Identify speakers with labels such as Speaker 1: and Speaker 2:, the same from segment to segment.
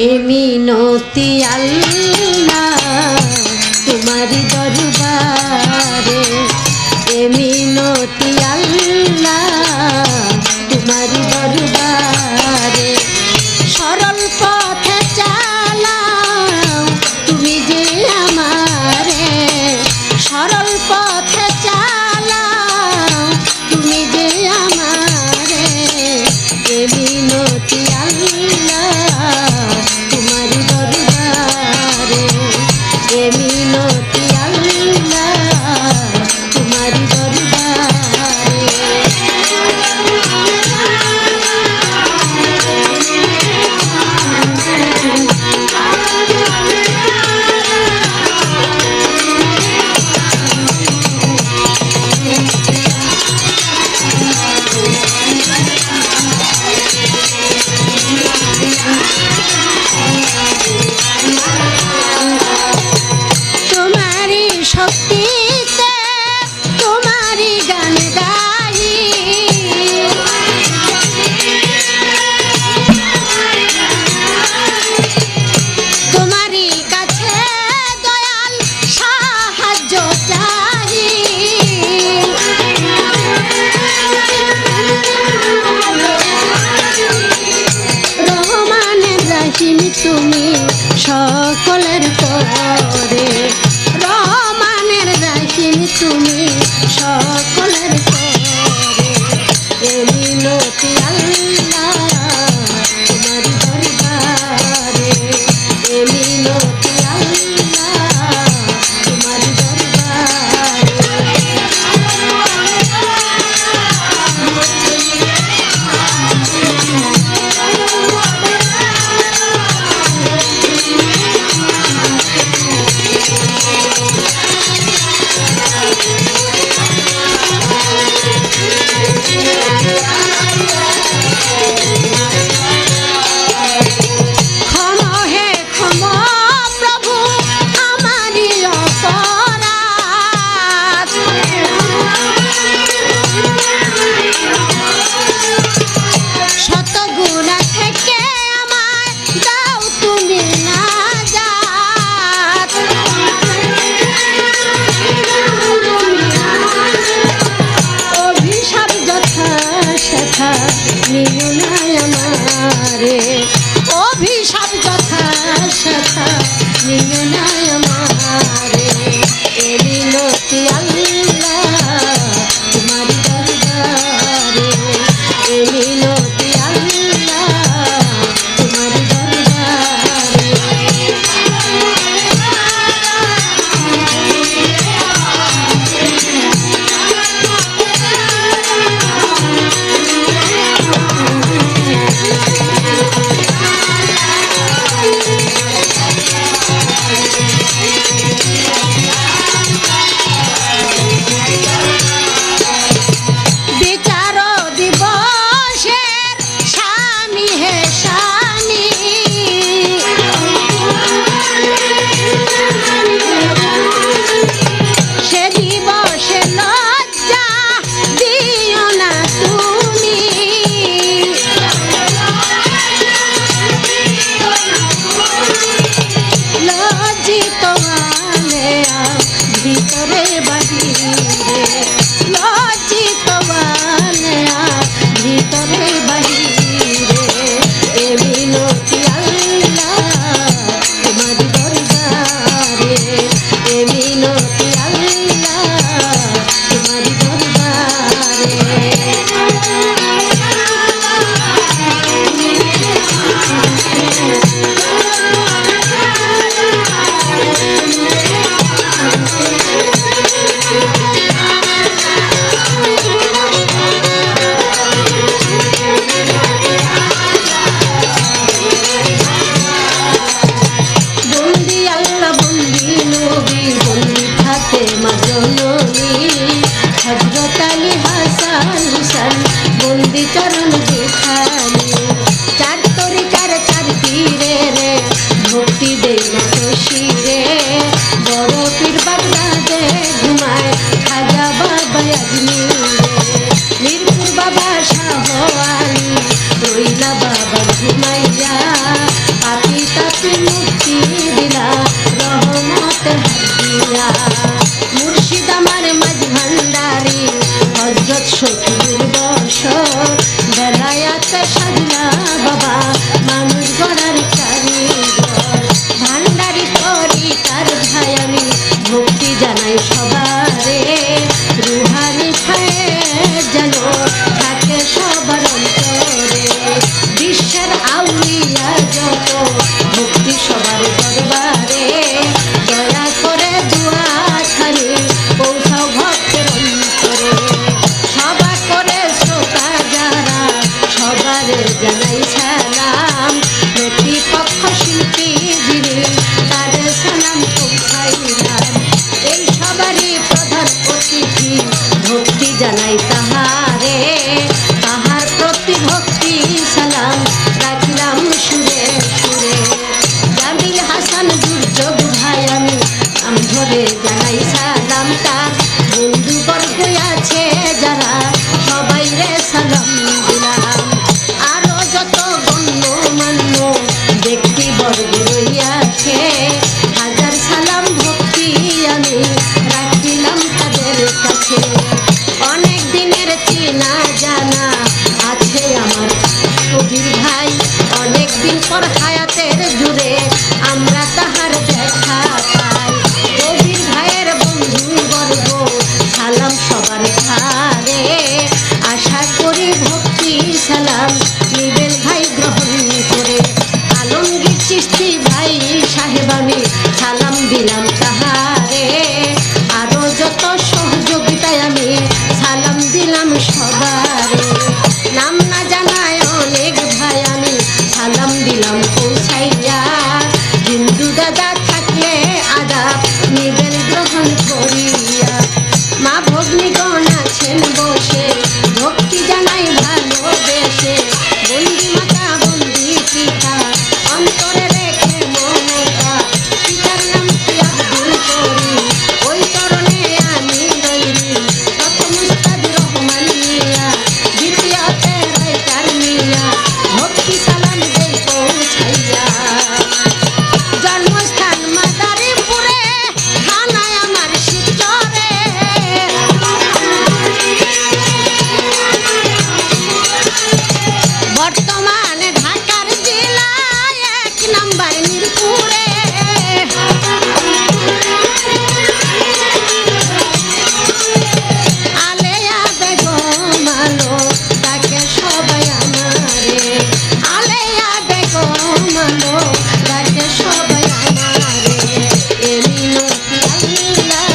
Speaker 1: এ মিনতি আল্লাহ তোমারি দরবারে, এ মিনতি আল্লাহ তোমারি দরবারে। সরল পথে চালাও তুমি যে আমারে, সরল পথে চালাও তুমি যে আমারে। এ মিনতি আল্লাহ তোমারি দরবারে, এ মিনতি আল্লাহ তোমারি দরবারে। তোমারি শক্তিতে তোমারি গান গাই, তোমারি কাছে দয়াল সাহায্য চাই। রহমানের রাহিম তুমি সকলের পরে, রহমানের রাহিম তুমি সকলের পরে। এ মিনতি আল্লাহ তোমারি দরবারে, এ মিনতি আল্লাহ তোমারি দরবারে। ক্ষম হে ক্ষম শিল্পী যিনি তার সালাম পৌঁছাইলাম। এই সবারই প্রধান অতিথি ভক্তি জানাই তাহারে, তাহার প্রতি ভক্তি সালাম রাখিলাম সুরে সুরে। জামিল হাসান দুর্যোগ ভাই আমি নাম ধরে জানাই সালামটা, বন্ধুবর্গ আছে যারা সবাই রে সালাম দিলাম। আরো যত গণ্যমান্য ব্যক্তিবর্গ রইয়াছে হাজার সালাম ভক্তি আমি রাখিলাম তাদের কাছে। অনেক দিনের চেনা জানা আছে আমার কবির ভাই, অনেক দিন পর হায়াতের জুড়ে আমরা তাহার দেখা পাই। কবির ভাইয়ের বন্ধু বর্গ সালাম সবার ঘাড়ে, আশা করি ভক্তি সালাম নিবেন ভাই গ্রহণ করে। আলমগীর চিশতি ভাই সাহেব আমি সালাম দিলাম তাহারে, আরো যত সহযোগিতায় আমি সালাম দিলাম সবারে। নাম না জানায় অনেক ভাই আমি সালাম দিলাম পৌঁছাইয়া, হিন্দু দাদা থাকলে আদাব নিবেন গ্রহণ করিয়া। মা ভগ্নীগণ আছেন বসে ভক্তি জানাই ভালোবেসে, বন্দি মাতা বন্দি পিতা অন্তরে রেখে মমতা। পিতার নাম কি আব্দুল করিম, ওই চরণে আমি রইলি। প্রথম উস্তাদ রহমান মিয়া, দ্বিতীয়তে রাইটার মিয়া, ভক্তি সালাম দেই পৌঁছাইয়া। জন্মস্থান মাদারীপুরে, থানায় আমার শিবচরে। বর্তমানে ঢাকার জেলায় 1 নম্বর মিরপুরে। আলেয়া বেগম আলো তাকে সবাই আমারে, আলেয়া বেগম আলো তাকে সবাই আমারে। এ মিনতি আল্লাহ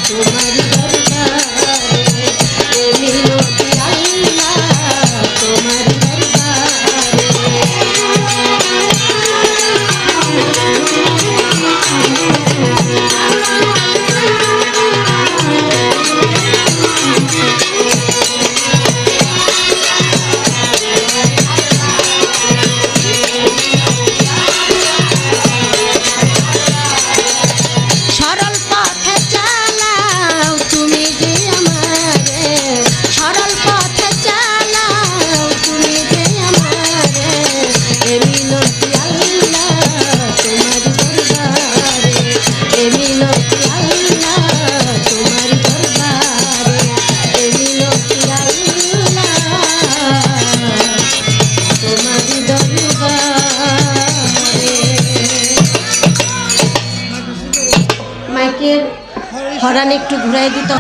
Speaker 1: তোমারি দরবারে, এ মিনতি আল্লাহ তোমারি সরল পথে চালাও তুমি যে আমারে, সরল পথে চালাও তুমি যে আমারে। এ মিনতি আল্লাহ তোমারি দরবারে, এ মিনতি আল্লাহ তোমারি দরবারে, এ মিনতি আল্লাহ তোমারি দরবারে। মাইকের হরান একটু ঘুরাই দিত।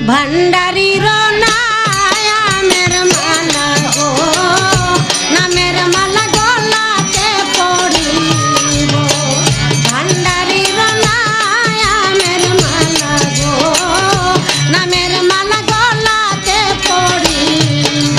Speaker 1: ভান্ডারির নামের মালা গো, নামের মালা গলাতে পড়িব। ভান্ডারির নামের মালা গো, নামের মালা গলাতে পড়িব।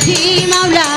Speaker 1: পাখি মাওলা